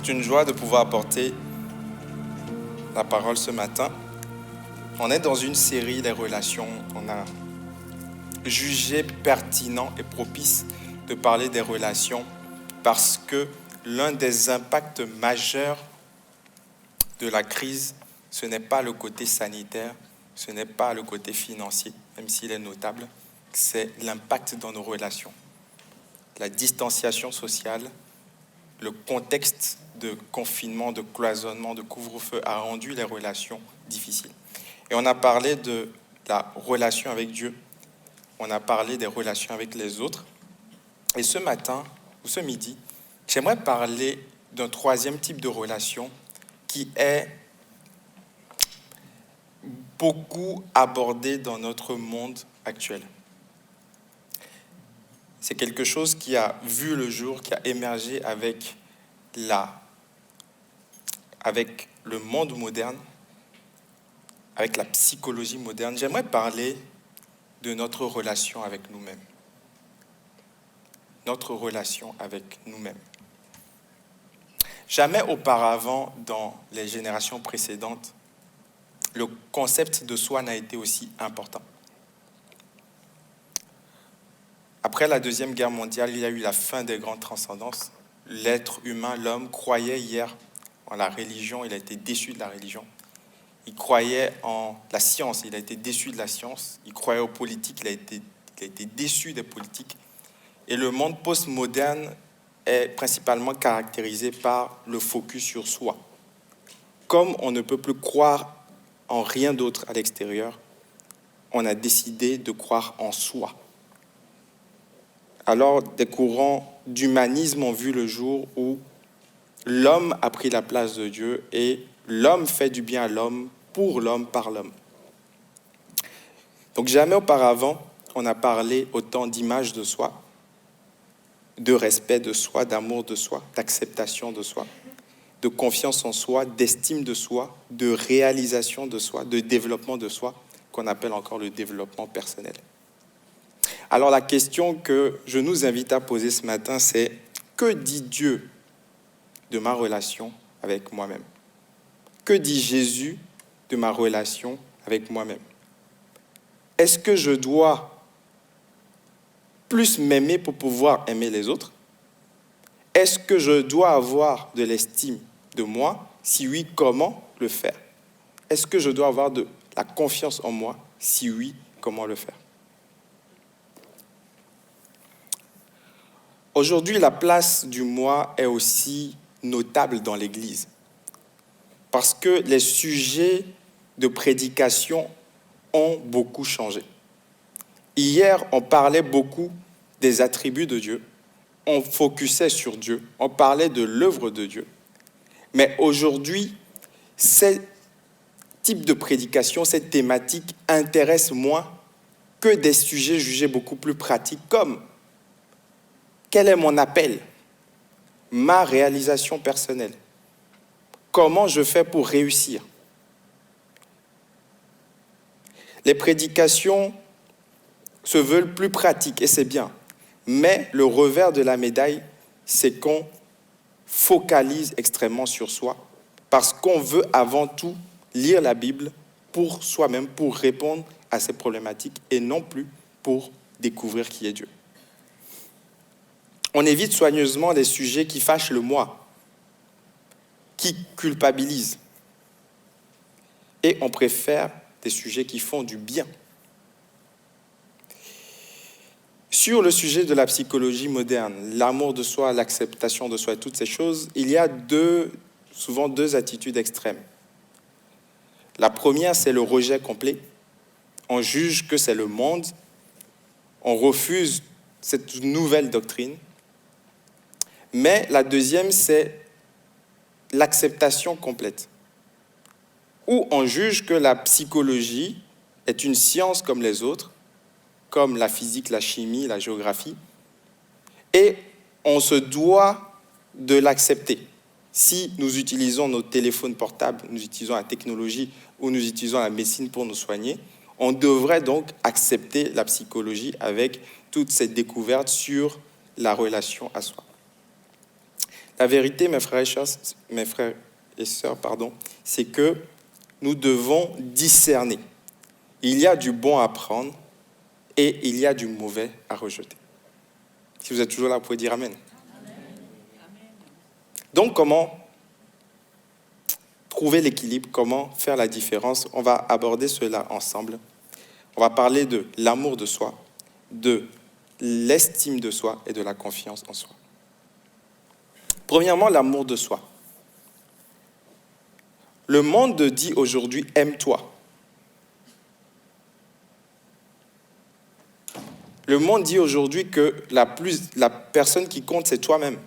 C'est une joie de pouvoir apporter la parole ce matin. On est dans une série des relations. On a jugé pertinent et propice de parler des relations parce que l'un des impacts majeurs de la crise, ce n'est pas le côté sanitaire, ce n'est pas le côté financier, même s'il est notable, c'est l'impact dans nos relations. La distanciation sociale, le contexte de confinement, de cloisonnement, de couvre-feu a rendu les relations difficiles. Et on a parlé de la relation avec Dieu, on a parlé des relations avec les autres. Et ce matin, ou ce midi, j'aimerais parler d'un troisième type de relation qui est beaucoup abordé dans notre monde actuel. C'est quelque chose qui a vu le jour, qui a émergé avec le monde moderne, avec la psychologie moderne. J'aimerais parler de notre relation avec nous-mêmes. Notre relation avec nous-mêmes. Jamais auparavant, dans les générations précédentes, le concept de soi n'a été aussi important. Après la Deuxième Guerre mondiale, il y a eu la fin des grandes transcendances. L'être humain, l'homme, croyait hier en la religion, il a été déçu de la religion. Il croyait en la science, il a été déçu de la science. Il croyait aux politiques, il a été déçu des politiques. Et le monde postmoderne est principalement caractérisé par le focus sur soi. Comme on ne peut plus croire en rien d'autre à l'extérieur, on a décidé de croire en soi. Alors, des courants d'humanisme ont vu le jour où l'homme a pris la place de Dieu et l'homme fait du bien à l'homme, pour l'homme, par l'homme. Donc, jamais auparavant, on a parlé autant d'image de soi, de respect de soi, d'amour de soi, d'acceptation de soi, de confiance en soi, d'estime de soi, de réalisation de soi, de développement de soi, qu'on appelle encore le développement personnel. Alors la question que je nous invite à poser ce matin, c'est que dit Dieu de ma relation avec moi-même? Que dit Jésus de ma relation avec moi-même? Est-ce que je dois plus m'aimer pour pouvoir aimer les autres? Est-ce que je dois avoir de l'estime de moi? Si oui, comment le faire? Est-ce que je dois avoir de la confiance en moi? Si oui, comment le faire? Aujourd'hui, la place du moi est aussi notable dans l'Église parce que les sujets de prédication ont beaucoup changé. Hier, on parlait beaucoup des attributs de Dieu, on focusait sur Dieu, on parlait de l'œuvre de Dieu. Mais aujourd'hui, ces types de prédication, cette thématique intéresse moins que des sujets jugés beaucoup plus pratiques comme quel est mon appel, ma réalisation personnelle, comment je fais pour réussir. Les prédications se veulent plus pratiques et c'est bien, mais le revers de la médaille, c'est qu'on focalise extrêmement sur soi parce qu'on veut avant tout lire la Bible pour soi-même, pour répondre à ces problématiques et non plus pour découvrir qui est Dieu. On évite soigneusement les sujets qui fâchent le moi, qui culpabilisent. Et on préfère des sujets qui font du bien. Sur le sujet de la psychologie moderne, l'amour de soi, l'acceptation de soi et toutes ces choses, il y a souvent deux attitudes extrêmes. La première, c'est le rejet complet. On juge que c'est le monde. On refuse cette nouvelle doctrine. Mais la deuxième, c'est l'acceptation complète, où on juge que la psychologie est une science comme les autres, comme la physique, la chimie, la géographie, et on se doit de l'accepter. Si nous utilisons nos téléphones portables, nous utilisons la technologie ou nous utilisons la médecine pour nous soigner, on devrait donc accepter la psychologie avec toutes ces découvertes sur la relation à soi. La vérité, mes frères et sœurs, c'est que nous devons discerner. Il y a du bon à prendre et il y a du mauvais à rejeter. Si vous êtes toujours là, vous pouvez dire Amen. Donc, comment trouver l'équilibre, comment faire la différence? On va aborder cela ensemble. On va parler de l'amour de soi, de l'estime de soi et de la confiance en soi. Premièrement, l'amour de soi. Le monde dit aujourd'hui « aime-toi ». Le monde dit aujourd'hui que la personne qui compte, c'est toi-même.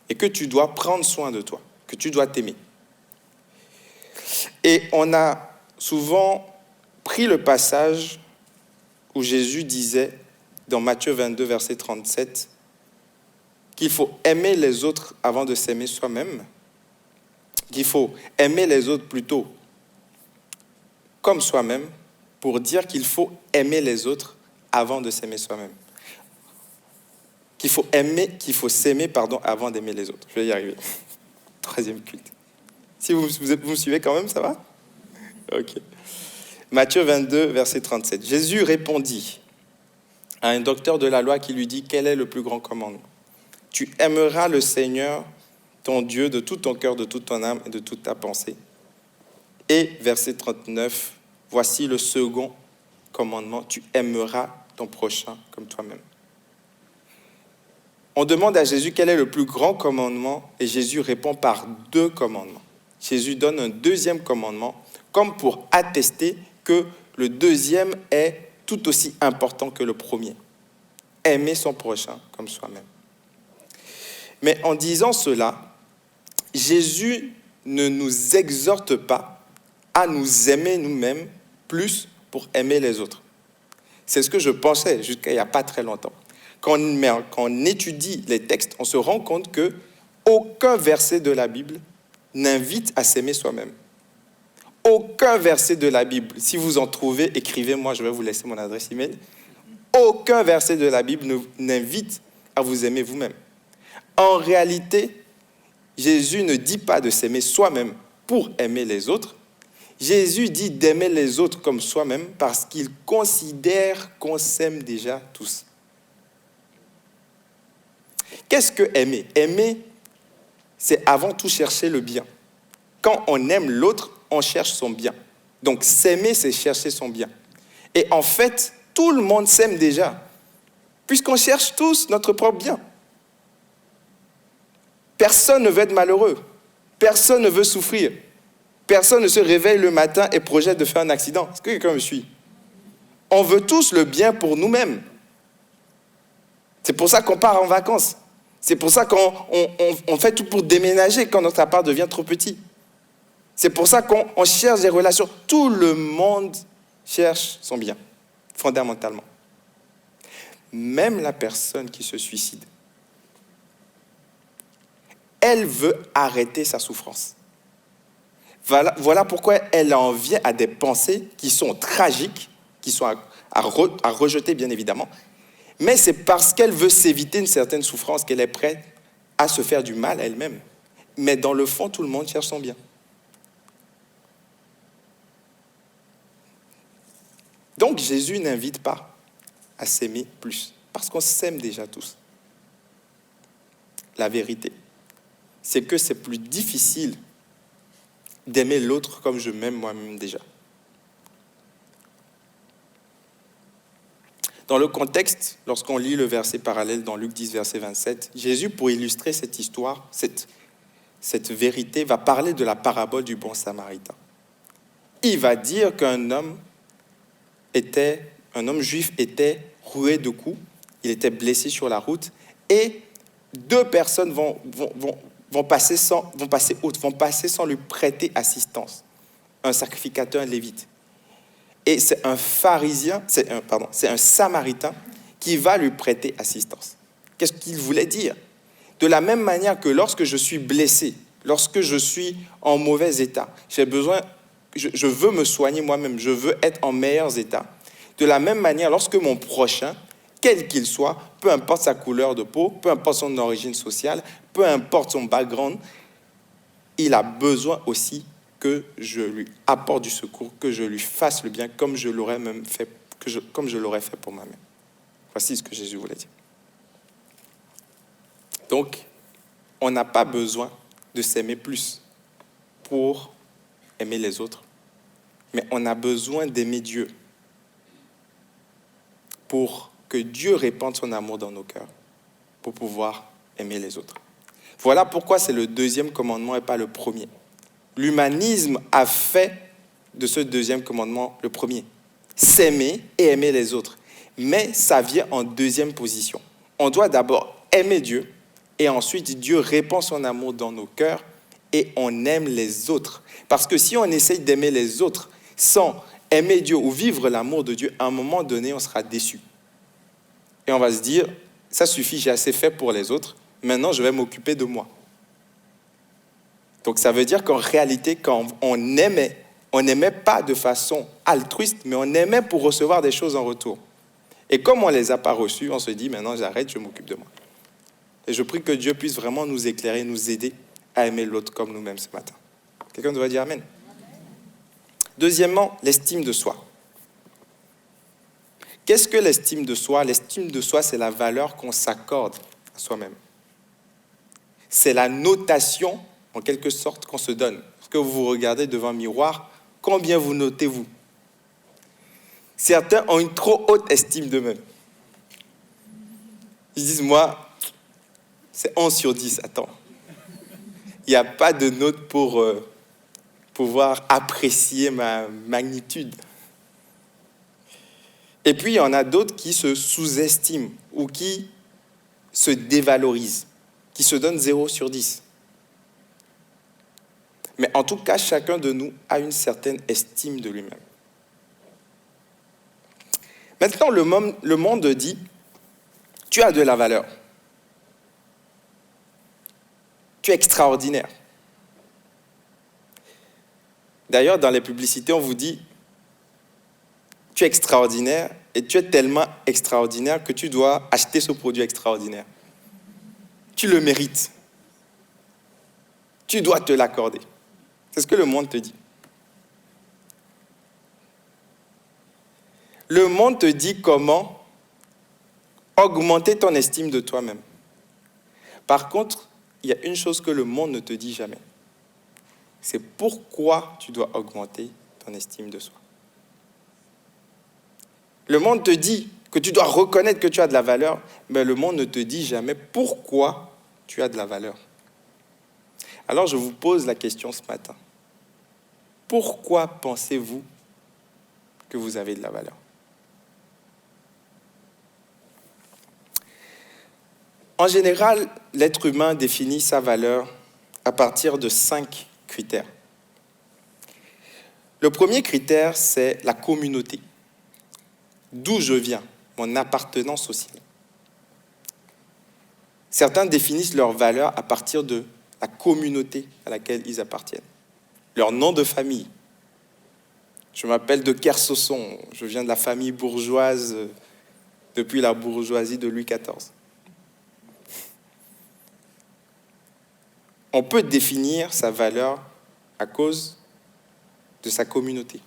Et que tu dois prendre soin de toi, que tu dois t'aimer. Et on a souvent pris le passage où Jésus disait, dans Matthieu 22, verset 37, qu'il faut aimer les autres avant de s'aimer soi-même, qu'il faut aimer les autres plutôt comme soi-même, pour dire qu'il faut aimer les autres avant de s'aimer soi-même. Qu'il faut s'aimer avant d'aimer les autres. Je vais y arriver. Troisième culte. Si vous me suivez quand même, ça va? Ok. Matthieu 22, verset 37. Jésus répondit à un docteur de la loi qui lui dit « Quel est le plus grand commandement? Tu aimeras le Seigneur, ton Dieu, de tout ton cœur, de toute ton âme et de toute ta pensée. » Et verset 39, « Voici le second commandement, tu aimeras ton prochain comme toi-même. » On demande à Jésus quel est le plus grand commandement et Jésus répond par 2 commandements. Jésus donne un deuxième commandement comme pour attester que le deuxième est tout aussi important que le premier. Aimer son prochain comme soi-même. Mais en disant cela, Jésus ne nous exhorte pas à nous aimer nous-mêmes plus pour aimer les autres. C'est ce que je pensais jusqu'à il n'y a pas très longtemps. Quand on étudie les textes, on se rend compte qu'aucun verset de la Bible n'invite à s'aimer soi-même. Aucun verset de la Bible, si vous en trouvez, écrivez-moi, je vais vous laisser mon adresse email. Aucun verset de la Bible n'invite à vous aimer vous-même. En réalité, Jésus ne dit pas de s'aimer soi-même pour aimer les autres. Jésus dit d'aimer les autres comme soi-même parce qu'il considère qu'on s'aime déjà tous. Qu'est-ce que aimer? Aimer, c'est avant tout chercher le bien. Quand on aime l'autre, on cherche son bien. Donc s'aimer, c'est chercher son bien. Et en fait, tout le monde s'aime déjà, puisqu'on cherche tous notre propre bien. Personne ne veut être malheureux. Personne ne veut souffrir. Personne ne se réveille le matin et projette de faire un accident. Est-ce que quelqu'un me suit? On veut tous le bien pour nous-mêmes. C'est pour ça qu'on part en vacances. C'est pour ça qu'on fait tout pour déménager quand notre appart devient trop petit. C'est pour ça qu'on cherche des relations. Tout le monde cherche son bien, fondamentalement. Même la personne qui se suicide, elle veut arrêter sa souffrance. Voilà pourquoi elle en vient à des pensées qui sont tragiques, qui sont à rejeter bien évidemment, mais c'est parce qu'elle veut s'éviter une certaine souffrance qu'elle est prête à se faire du mal à elle-même. Mais dans le fond, tout le monde cherche son bien. Donc Jésus n'invite pas à s'aimer plus, parce qu'on s'aime déjà tous. La vérité, c'est que c'est plus difficile d'aimer l'autre comme je m'aime moi-même déjà. Dans le contexte, lorsqu'on lit le verset parallèle dans Luc 10, verset 27, Jésus, pour illustrer cette histoire, cette vérité, va parler de la parabole du bon samaritain. Il va dire qu'un homme juif était roué de coups, il était blessé sur la route, et 2 personnes vont passer sans lui prêter assistance. Un sacrificateur, un lévite. Et c'est un samaritain qui va lui prêter assistance. Qu'est-ce qu'il voulait dire? De la même manière que lorsque je suis blessé, lorsque je suis en mauvais état, je veux me soigner moi-même, je veux être en meilleur état. De la même manière, lorsque mon prochain, quel qu'il soit, peu importe sa couleur de peau, peu importe son origine sociale, peu importe son background, il a besoin aussi que je lui apporte du secours, que je lui fasse le bien comme je l'aurais même fait, comme je l'aurais fait pour moi-même. Voici ce que Jésus voulait dire. Donc, on n'a pas besoin de s'aimer plus pour aimer les autres, mais on a besoin d'aimer Dieu pour que Dieu répande son amour dans nos cœurs, pour pouvoir aimer les autres. Voilà pourquoi c'est le deuxième commandement et pas le premier. L'humanisme a fait de ce deuxième commandement le premier. S'aimer et aimer les autres. Mais ça vient en deuxième position. On doit d'abord aimer Dieu et ensuite Dieu répand son amour dans nos cœurs et on aime les autres. Parce que si on essaye d'aimer les autres sans aimer Dieu ou vivre l'amour de Dieu, à un moment donné, on sera déçu. Et on va se dire, ça suffit, j'ai assez fait pour les autres, maintenant je vais m'occuper de moi. Donc ça veut dire qu'en réalité, quand on n'aimait pas de façon altruiste, mais on aimait pour recevoir des choses en retour. Et comme on ne les a pas reçues, on se dit, maintenant j'arrête, je m'occupe de moi. Et je prie que Dieu puisse vraiment nous éclairer, nous aider à aimer l'autre comme nous-mêmes ce matin. Quelqu'un doit dire Amen. Deuxièmement, l'estime de soi. Qu'est-ce que l'estime de soi? L'estime de soi, c'est la valeur qu'on s'accorde à soi-même. C'est la notation, en quelque sorte, qu'on se donne. Lorsque vous vous regardez devant un miroir, combien vous notez-vous? Certains ont une trop haute estime d'eux-mêmes. Ils disent, moi, c'est 11 sur 10. Attends, il n'y a pas de note pour pouvoir apprécier ma magnitude. Et puis, il y en a d'autres qui se sous-estiment ou qui se dévalorisent, qui se donnent 0 sur 10. Mais en tout cas, chacun de nous a une certaine estime de lui-même. Maintenant, le monde dit, tu as de la valeur. Tu es extraordinaire. D'ailleurs, dans les publicités, on vous dit, tu es extraordinaire et tu es tellement extraordinaire que tu dois acheter ce produit extraordinaire. Tu le mérites. Tu dois te l'accorder. C'est ce que le monde te dit. Le monde te dit comment augmenter ton estime de toi-même. Par contre, il y a une chose que le monde ne te dit jamais. C'est pourquoi tu dois augmenter ton estime de soi. Le monde te dit que tu dois reconnaître que tu as de la valeur, mais le monde ne te dit jamais pourquoi tu as de la valeur. Alors je vous pose la question ce matin. Pourquoi pensez-vous que vous avez de la valeur? En général, l'être humain définit sa valeur à partir de 5 critères. Le premier critère, c'est la communauté. D'où je viens, mon appartenance sociale. Certains définissent leur valeur à partir de la communauté à laquelle ils appartiennent. Leur nom de famille. Je m'appelle de Kersosson, je viens de la famille bourgeoise depuis la bourgeoisie de Louis XIV. On peut définir sa valeur à cause de sa communauté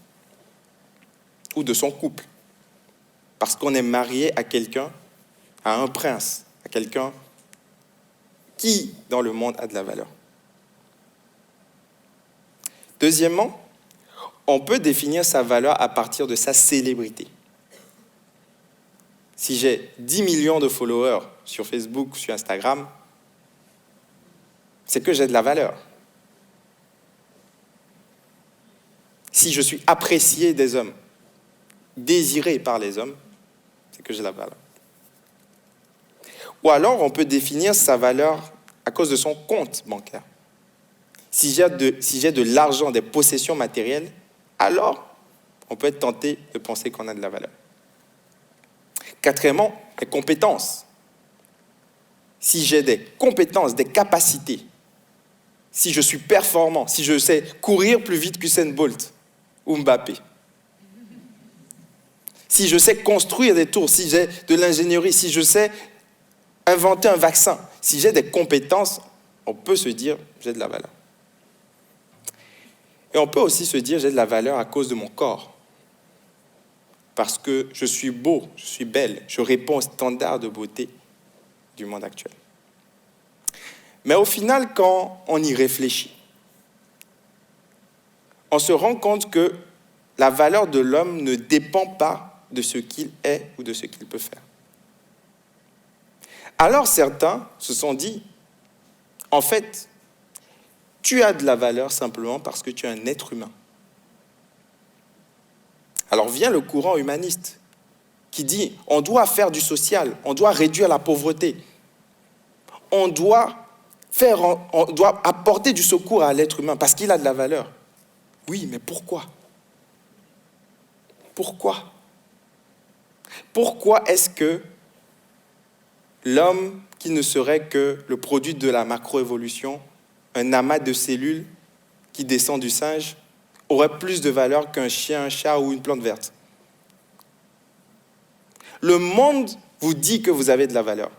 ou de son couple. Parce qu'on est marié à quelqu'un, à un prince, à quelqu'un qui, dans le monde, a de la valeur. Deuxièmement, on peut définir sa valeur à partir de sa célébrité. Si j'ai 10 millions de followers sur Facebook, sur Instagram, c'est que j'ai de la valeur. Si je suis apprécié des hommes, désiré par les hommes, c'est que j'ai de la valeur. Ou alors, on peut définir sa valeur à cause de son compte bancaire. Si j'ai de l'argent, des possessions matérielles, alors on peut être tenté de penser qu'on a de la valeur. Quatrièmement, les compétences. Si j'ai des compétences, des capacités, si je suis performant, si je sais courir plus vite qu'Usain Bolt ou Mbappé, si je sais construire des tours, si j'ai de l'ingénierie, si je sais inventer un vaccin, si j'ai des compétences, on peut se dire j'ai de la valeur. Et on peut aussi se dire j'ai de la valeur à cause de mon corps. Parce que je suis beau, je suis belle, je réponds aux standards de beauté du monde actuel. Mais au final, quand on y réfléchit, on se rend compte que la valeur de l'homme ne dépend pas de ce qu'il est ou de ce qu'il peut faire. Alors certains se sont dit, en fait, tu as de la valeur simplement parce que tu es un être humain. Alors vient le courant humaniste qui dit, on doit faire du social, on doit réduire la pauvreté, on doit apporter du secours à l'être humain parce qu'il a de la valeur. Oui, mais pourquoi ? Pourquoi ? Pourquoi est-ce que l'homme qui ne serait que le produit de la macroévolution, un amas de cellules qui descend du singe, aurait plus de valeur qu'un chien, un chat ou une plante verte ? Le monde vous dit que vous avez de la valeur,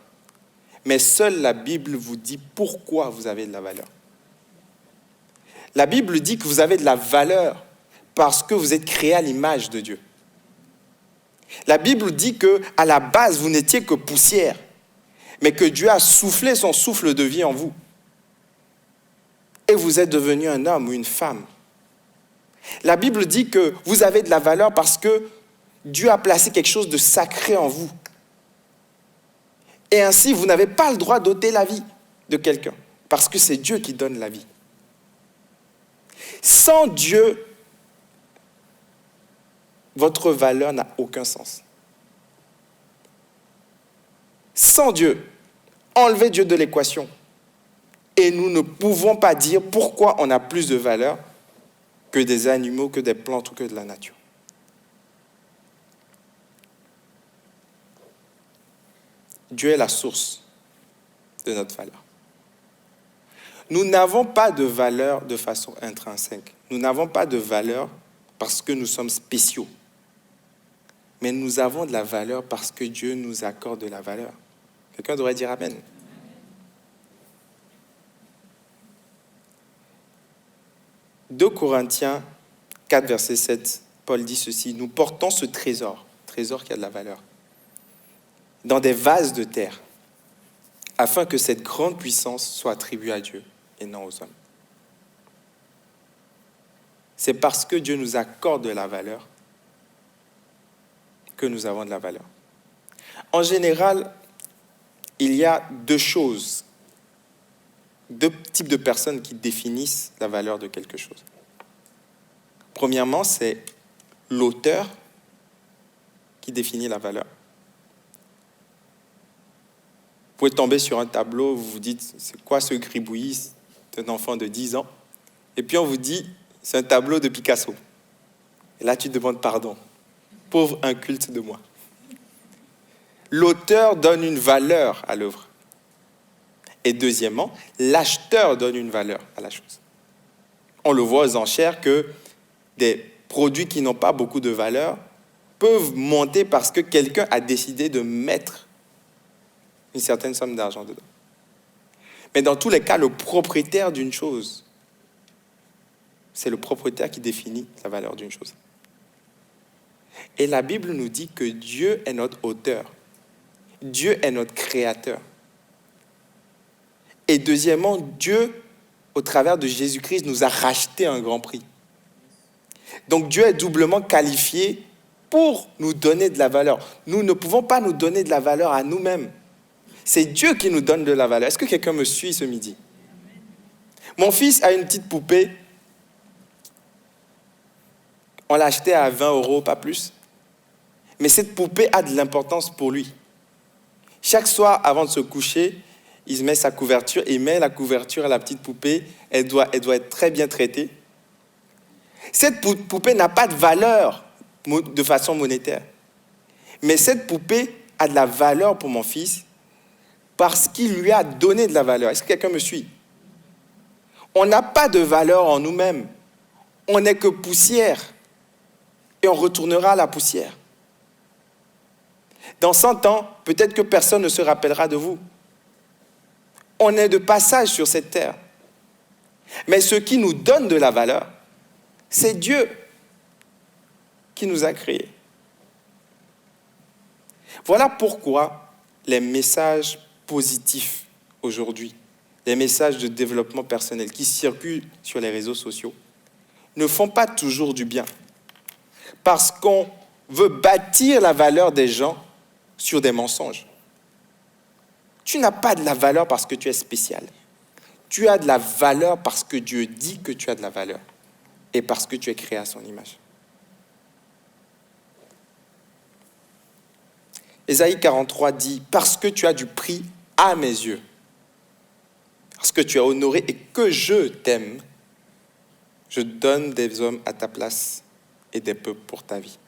mais seule la Bible vous dit pourquoi vous avez de la valeur. La Bible dit que vous avez de la valeur parce que vous êtes créé à l'image de Dieu. La Bible dit qu'à la base, vous n'étiez que poussière, mais que Dieu a soufflé son souffle de vie en vous. Et vous êtes devenu un homme ou une femme. La Bible dit que vous avez de la valeur parce que Dieu a placé quelque chose de sacré en vous. Et ainsi, vous n'avez pas le droit d'ôter la vie de quelqu'un, parce que c'est Dieu qui donne la vie. Sans Dieu, votre valeur n'a aucun sens. Sans Dieu, enlevez Dieu de l'équation. Et nous ne pouvons pas dire pourquoi on a plus de valeur que des animaux, que des plantes ou que de la nature. Dieu est la source de notre valeur. Nous n'avons pas de valeur de façon intrinsèque. Nous n'avons pas de valeur parce que nous sommes spéciaux. Mais nous avons de la valeur parce que Dieu nous accorde de la valeur. Quelqu'un devrait dire Amen. « 2 Corinthiens 4, verset 7, Paul dit ceci, « Nous portons ce trésor qui a de la valeur, dans des vases de terre, afin que cette grande puissance soit attribuée à Dieu et non aux hommes. » C'est parce que Dieu nous accorde de la valeur que nous avons de la valeur. En général, il y a deux types de personnes qui définissent la valeur de quelque chose. Premièrement, c'est l'auteur qui définit la valeur. Vous pouvez tomber sur un tableau, vous vous dites, c'est quoi ce gribouillis d'un enfant de 10 ans ? Et puis on vous dit, c'est un tableau de Picasso. Et là, tu demandes pardon. Pauvre inculte de moi. L'auteur donne une valeur à l'œuvre. Et deuxièmement, l'acheteur donne une valeur à la chose. On le voit aux enchères que des produits qui n'ont pas beaucoup de valeur peuvent monter parce que quelqu'un a décidé de mettre une certaine somme d'argent dedans. Mais dans tous les cas, le propriétaire d'une chose, c'est le propriétaire qui définit la valeur d'une chose. Et la Bible nous dit que Dieu est notre auteur. Dieu est notre créateur. Et deuxièmement, Dieu, au travers de Jésus-Christ, nous a racheté un grand prix. Donc Dieu est doublement qualifié pour nous donner de la valeur. Nous ne pouvons pas nous donner de la valeur à nous-mêmes. C'est Dieu qui nous donne de la valeur. Est-ce que quelqu'un me suit ce midi ? Mon fils a une petite poupée. On l'a achetée à 20 €, pas plus. Mais cette poupée a de l'importance pour lui. Chaque soir, avant de se coucher, il se met sa couverture, il met la couverture à la petite poupée. Elle doit être très bien traitée. Cette poupée n'a pas de valeur de façon monétaire. Mais cette poupée a de la valeur pour mon fils parce qu'il lui a donné de la valeur. Est-ce que quelqu'un me suit ? On n'a pas de valeur en nous-mêmes. On n'est que poussière. Et on retournera à la poussière. Dans 100 ans, peut-être que personne ne se rappellera de vous. On est de passage sur cette terre. Mais ce qui nous donne de la valeur, c'est Dieu qui nous a créés. Voilà pourquoi les messages positifs aujourd'hui, les messages de développement personnel qui circulent sur les réseaux sociaux, ne font pas toujours du bien. Parce qu'on veut bâtir la valeur des gens sur des mensonges. Tu n'as pas de la valeur parce que tu es spécial. Tu as de la valeur parce que Dieu dit que tu as de la valeur et parce que tu es créé à son image. Ésaïe 43 dit « Parce que tu as du prix à mes yeux, parce que tu as honoré et que je t'aime, je donne des hommes à ta place et des peuples pour ta vie. »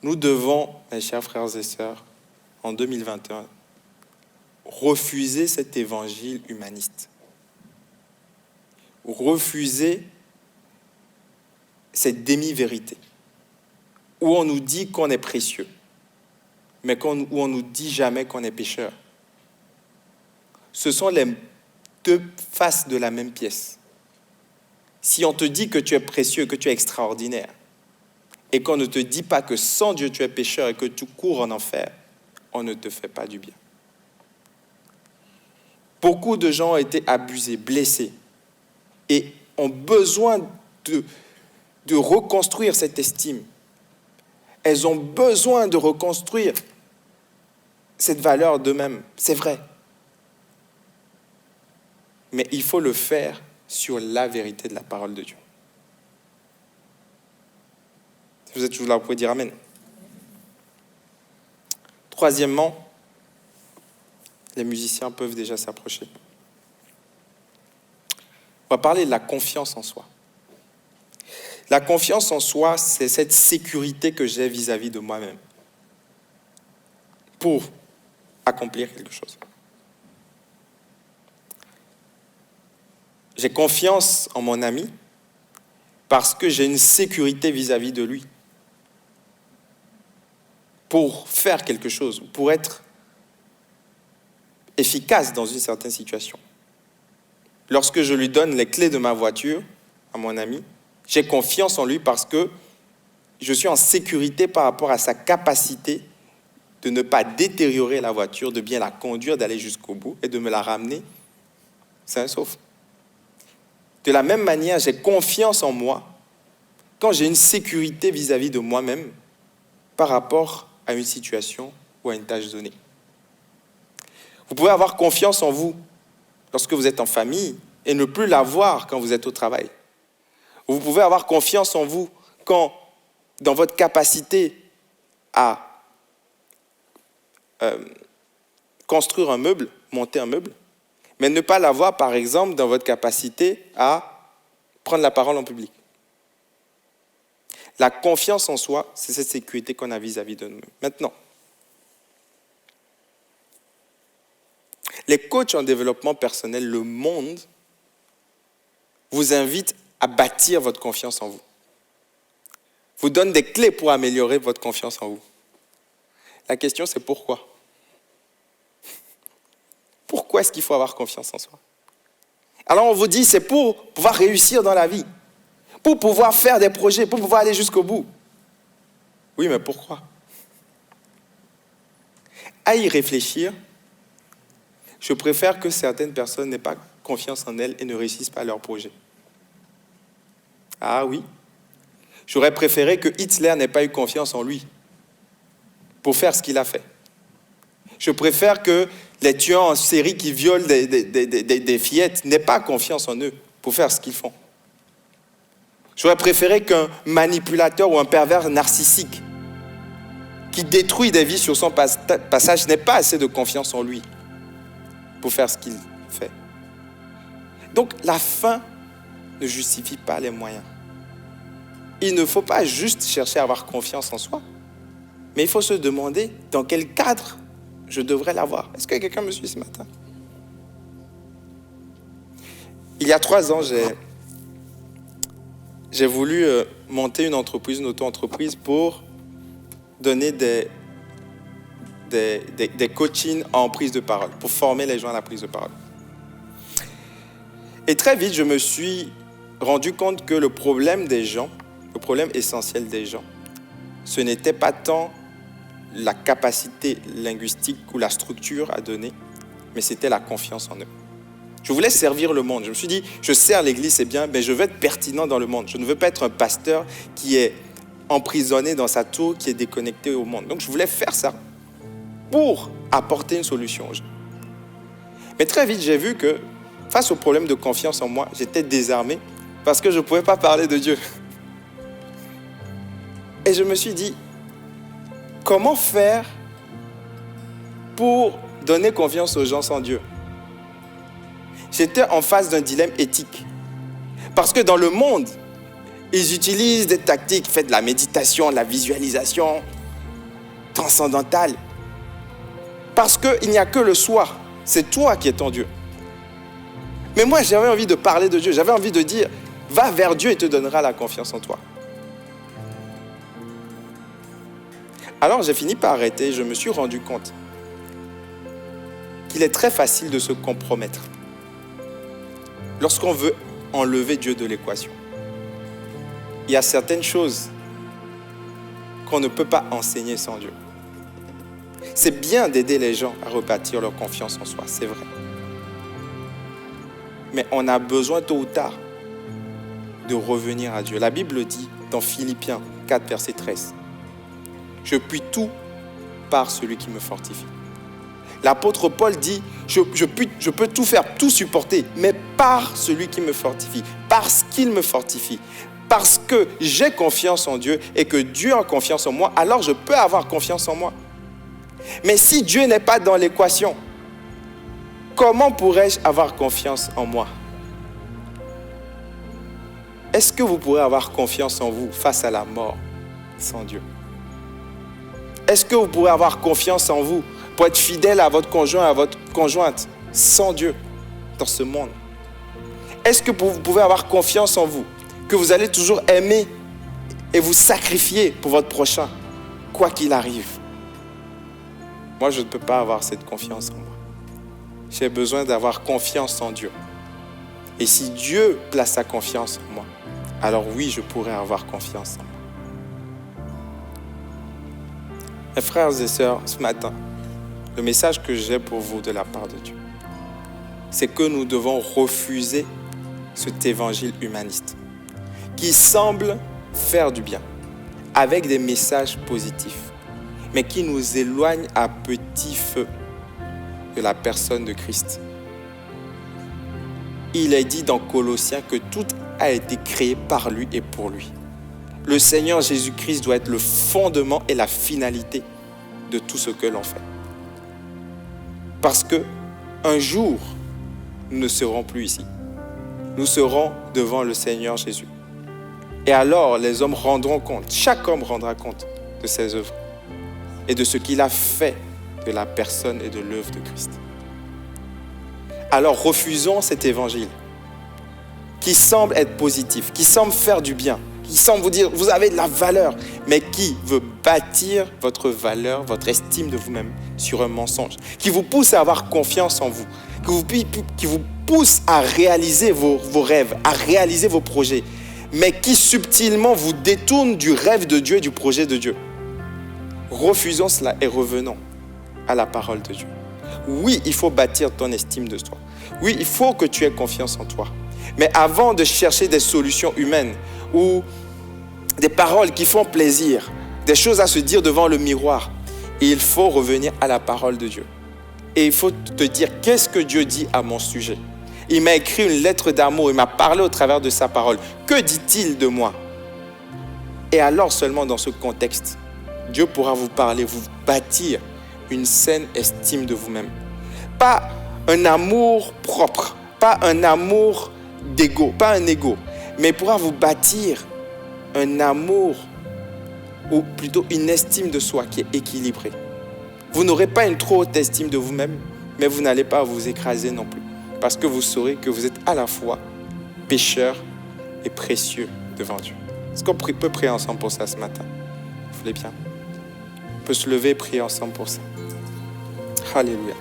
Nous devons, mes chers frères et sœurs, en 2021, refuser cet évangile humaniste. Refuser cette demi-vérité où on nous dit qu'on est précieux, mais où on nous dit jamais qu'on est pécheur. Ce sont les deux faces de la même pièce. Si on te dit que tu es précieux, que tu es extraordinaire, et qu'on ne te dit pas que sans Dieu tu es pécheur et que tu cours en enfer, on ne te fait pas du bien. Beaucoup de gens ont été abusés, blessés, et ont besoin de reconstruire cette estime. Elles ont besoin de reconstruire cette valeur d'eux-mêmes. C'est vrai. Mais il faut le faire sur la vérité de la parole de Dieu. Si vous êtes toujours là, vous pouvez dire Amen. Troisièmement, les musiciens peuvent déjà s'approcher. On va parler de la confiance en soi. La confiance en soi, c'est cette sécurité que j'ai vis-à-vis de moi-même pour accomplir quelque chose. J'ai confiance en mon ami parce que j'ai une sécurité vis-à-vis de lui pour faire quelque chose, pour être efficace dans une certaine situation. Lorsque je lui donne les clés de ma voiture à mon ami, j'ai confiance en lui parce que je suis en sécurité par rapport à sa capacité de ne pas détériorer la voiture, de bien la conduire, d'aller jusqu'au bout et de me la ramener sain et sauf. De la même manière, j'ai confiance en moi quand j'ai une sécurité vis-à-vis de moi-même par rapport à une situation ou à une tâche donnée. Vous pouvez avoir confiance en vous lorsque vous êtes en famille et ne plus l'avoir quand vous êtes au travail. Vous pouvez avoir confiance en vous quand, dans votre capacité à construire un meuble, monter un meuble, mais ne pas l'avoir, par exemple, dans votre capacité à prendre la parole en public. La confiance en soi, c'est cette sécurité qu'on a vis-à-vis de nous. Maintenant, les coachs en développement personnel, le monde, vous invitent à bâtir votre confiance en vous. Vous donne des clés pour améliorer votre confiance en vous. La question, c'est pourquoi ? Pourquoi est-ce qu'il faut avoir confiance en soi ? Alors on vous dit, c'est pour pouvoir réussir dans la vie, pour pouvoir faire des projets, pour pouvoir aller jusqu'au bout. Oui, mais pourquoi ? À y réfléchir, je préfère que certaines personnes n'aient pas confiance en elles et ne réussissent pas leur projet. Ah oui, j'aurais préféré que Hitler n'ait pas eu confiance en lui pour faire ce qu'il a fait. Je préfère que les tueurs en série qui violent des fillettes n'aient pas confiance en eux pour faire ce qu'ils font. J'aurais préféré qu'un manipulateur ou un pervers narcissique qui détruit des vies sur son passage n'ait pas assez de confiance en lui pour faire ce qu'il fait. Donc la fin ne justifie pas les moyens. Il ne faut pas juste chercher à avoir confiance en soi, mais il faut se demander dans quel cadre je devrais l'avoir. Est-ce que quelqu'un me suit ce matin ? Il y a 3 ans, j'ai voulu monter une entreprise, une auto-entreprise pour donner des coachings en prise de parole, pour former les gens à la prise de parole. Et très vite, je me suis rendu compte que le problème des gens, le problème essentiel des gens, ce n'était pas tant la capacité linguistique ou la structure à donner, mais c'était la confiance en eux. Je voulais servir le monde. Je me suis dit, je sers l'Église, c'est bien, mais je veux être pertinent dans le monde. Je ne veux pas être un pasteur qui est emprisonné dans sa tour, qui est déconnecté au monde. Donc, je voulais faire ça pour apporter une solution aux gens. Mais très vite, j'ai vu que face au problème de confiance en moi, j'étais désarmé parce que je ne pouvais pas parler de Dieu. Et je me suis dit, comment faire pour donner confiance aux gens sans Dieu? J'étais en face d'un dilemme éthique. Parce que dans le monde, ils utilisent des tactiques, faites de la méditation, de la visualisation transcendantale. Parce qu'il n'y a que le soi. C'est toi qui es ton Dieu. Mais moi, j'avais envie de parler de Dieu. J'avais envie de dire, va vers Dieu et te donnera la confiance en toi. Alors, j'ai fini par arrêter. Je me suis rendu compte qu'il est très facile de se compromettre lorsqu'on veut enlever Dieu de l'équation. Il y a certaines choses qu'on ne peut pas enseigner sans Dieu. C'est bien d'aider les gens à rebâtir leur confiance en soi, c'est vrai. Mais on a besoin tôt ou tard de revenir à Dieu. La Bible dit dans Philippiens 4, verset 13, « Je puis tout par celui qui me fortifie. » L'apôtre Paul dit, je peux tout faire, tout supporter, mais par celui qui me fortifie, parce qu'il me fortifie, parce que j'ai confiance en Dieu et que Dieu a confiance en moi, alors je peux avoir confiance en moi. Mais si Dieu n'est pas dans l'équation, comment pourrais-je avoir confiance en moi? Est-ce que vous pourrez avoir confiance en vous face à la mort sans Dieu? Est-ce que vous pourrez avoir confiance en vous pour être fidèle à votre conjoint, à votre conjointe, sans Dieu, dans ce monde? Est-ce que vous pouvez avoir confiance en vous, que vous allez toujours aimer et vous sacrifier pour votre prochain, quoi qu'il arrive? Moi, je ne peux pas avoir cette confiance en moi. J'ai besoin d'avoir confiance en Dieu. Et si Dieu place sa confiance en moi, alors oui, je pourrais avoir confiance en moi. Mes frères et sœurs, ce matin, le message que j'ai pour vous de la part de Dieu, c'est que nous devons refuser cet évangile humaniste qui semble faire du bien avec des messages positifs, mais qui nous éloigne à petit feu de la personne de Christ. Il est dit dans Colossiens que tout a été créé par lui et pour lui. Le Seigneur Jésus-Christ doit être le fondement et la finalité de tout ce que l'on fait. Parce qu'un jour, nous ne serons plus ici. Nous serons devant le Seigneur Jésus. Et alors, les hommes rendront compte, chaque homme rendra compte de ses œuvres et de ce qu'il a fait de la personne et de l'œuvre de Christ. Alors, refusons cet évangile qui semble être positif, qui semble faire du bien, qui semble vous dire, vous avez de la valeur, mais qui veut bâtir votre valeur, votre estime de vous-même sur un mensonge, qui vous pousse à avoir confiance en vous, qui vous pousse à réaliser vos rêves, à réaliser vos projets, mais qui subtilement vous détourne du rêve de Dieu et du projet de Dieu. Refusons cela et revenons à la parole de Dieu. Oui, il faut bâtir ton estime de toi. Oui, il faut que tu aies confiance en toi. Mais avant de chercher des solutions humaines ou des paroles qui font plaisir, des choses à se dire devant le miroir, il faut revenir à la parole de Dieu. Et il faut te dire, qu'est-ce que Dieu dit à mon sujet? Il m'a écrit une lettre d'amour, il m'a parlé au travers de sa parole. Que dit-il de moi? Et alors seulement dans ce contexte, Dieu pourra vous parler, vous bâtir une saine estime de vous-même. Pas un amour propre, pas un amour d'ego, pas un ego, mais pourra vous bâtir un amour ou plutôt une estime de soi qui est équilibrée. Vous n'aurez pas une trop haute estime de vous-même, mais vous n'allez pas vous écraser non plus, parce que vous saurez que vous êtes à la fois pécheur et précieux devant Dieu. Est-ce qu'on peut prier ensemble pour ça ce matin? Vous voulez bien? On peut se lever et prier ensemble pour ça. Alléluia.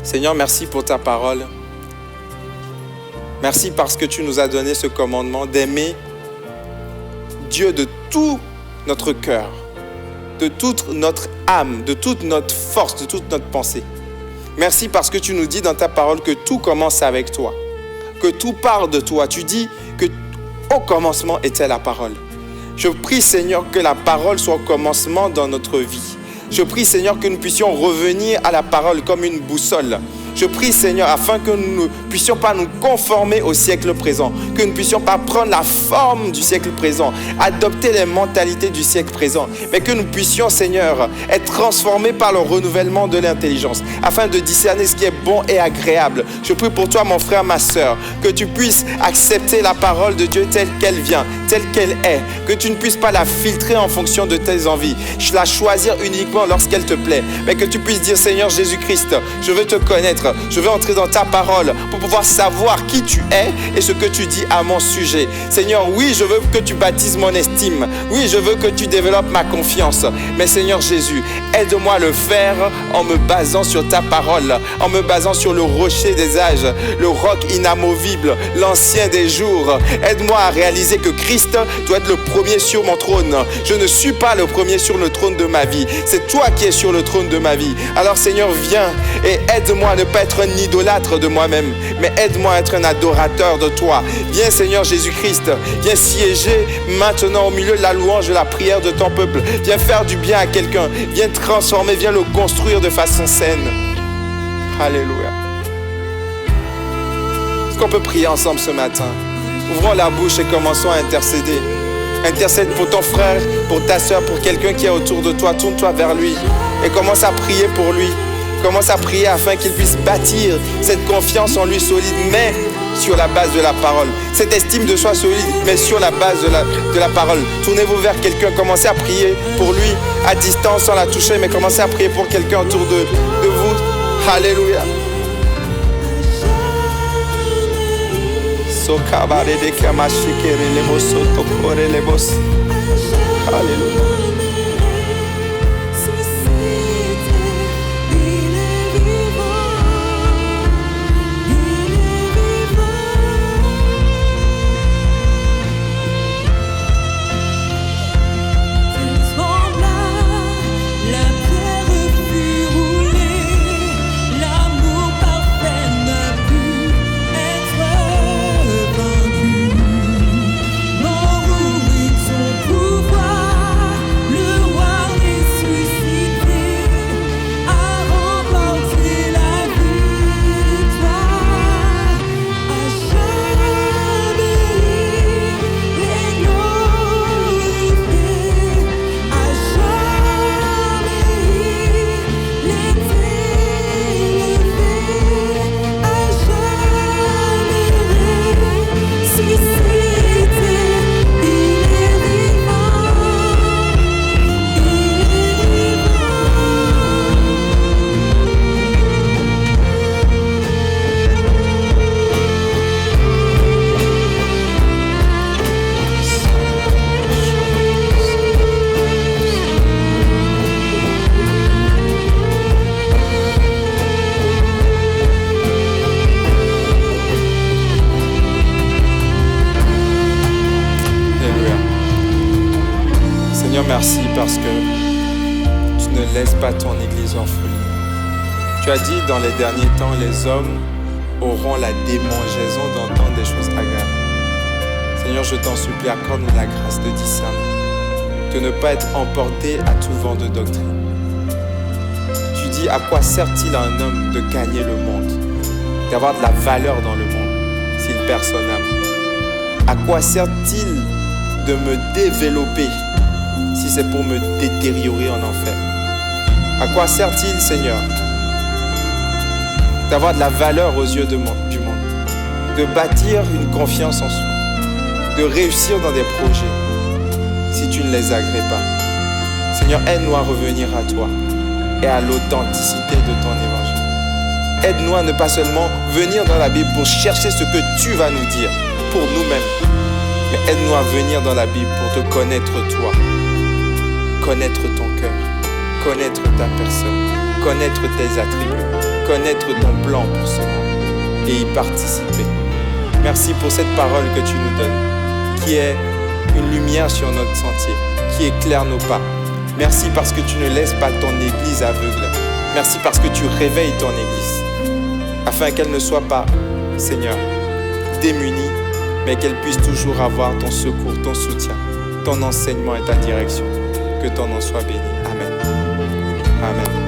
Seigneur, merci pour ta parole. Merci parce que tu nous as donné ce commandement d'aimer Dieu de tout notre cœur, de toute notre âme, de toute notre force, de toute notre pensée. Merci parce que tu nous dis dans ta parole que tout commence avec toi, que tout part de toi. Tu dis que au commencement était la parole. Je prie, Seigneur, que la parole soit au commencement dans notre vie. Je prie, Seigneur, que nous puissions revenir à la parole comme une boussole. Je prie, Seigneur, afin que nous ne puissions pas nous conformer au siècle présent, que nous ne puissions pas prendre la forme du siècle présent, adopter les mentalités du siècle présent, mais que nous puissions, Seigneur, être transformés par le renouvellement de l'intelligence, afin de discerner ce qui est bon et agréable. Je prie pour toi, mon frère, ma sœur, que tu puisses accepter la parole de Dieu telle qu'elle vient, telle qu'elle est, que tu ne puisses pas la filtrer en fonction de tes envies, la choisir uniquement lorsqu'elle te plaît, mais que tu puisses dire, Seigneur Jésus-Christ, je veux te connaître, je veux entrer dans ta parole pour pouvoir savoir qui tu es et ce que tu dis à mon sujet. Seigneur, oui, je veux que tu baptises mon estime. Oui, je veux que tu développes ma confiance. Mais Seigneur Jésus, aide-moi à le faire en me basant sur ta parole, en me basant sur le rocher des âges, le roc inamovible, l'ancien des jours. Aide-moi à réaliser que Christ doit être le premier sur mon trône. Je ne suis pas le premier sur le trône de ma vie. C'est toi qui es sur le trône de ma vie. Alors Seigneur, viens et aide-moi à ne pas être un idolâtre de moi-même, mais aide-moi à être un adorateur de toi. Viens Seigneur Jésus-Christ, viens siéger maintenant au milieu de la louange, de la prière de ton peuple. Viens faire du bien à quelqu'un, viens transformer, viens le construire de façon saine. Alléluia. Est-ce qu'on peut prier ensemble ce matin? Ouvrons la bouche et commençons à intercéder. Intercède pour ton frère, pour ta soeur, pour quelqu'un qui est autour de toi. Tourne-toi vers lui et commence à prier pour lui. Commence à prier afin qu'il puisse bâtir cette confiance en lui solide, mais sur la base de la parole. Cette estime de soi solide, mais sur la base de la parole. Tournez-vous vers quelqu'un, commencez à prier pour lui à distance sans la toucher, mais commencez à prier pour quelqu'un autour de vous. Alléluia. Alléluia. Merci parce que tu ne laisses pas ton Église orpheline. Tu as dit dans les derniers temps, les hommes auront la démangeaison d'entendre des choses agréables. Seigneur, je t'en supplie, accorde-nous la grâce de discerner, de ne pas être emporté à tout vent de doctrine. Tu dis, à quoi sert-il à un homme de gagner le monde, d'avoir de la valeur dans le monde, s'il perd son âme? À quoi sert-il de me développer si c'est pour me détériorer en enfer? À quoi sert-il, Seigneur, d'avoir de la valeur aux yeux du monde, de bâtir une confiance en soi, de réussir dans des projets, si tu ne les agrées pas? Seigneur, aide-nous à revenir à toi et à l'authenticité de ton évangile. Aide-nous à ne pas seulement venir dans la Bible pour chercher ce que tu vas nous dire pour nous-mêmes, Mais aide-nous à venir dans la Bible pour te connaître toi, connaître ton cœur, connaître ta personne, connaître tes attributs, connaître ton plan pour ce monde et y participer. Merci pour cette parole que tu nous donnes, qui est une lumière sur notre sentier, qui éclaire nos pas. Merci parce que tu ne laisses pas ton Église aveugle. Merci parce que tu réveilles ton Église, afin qu'elle ne soit pas, Seigneur, démunie, mais qu'elle puisse toujours avoir ton secours, ton soutien, ton enseignement et ta direction. Que ton nom soit béni. Amen. Amen.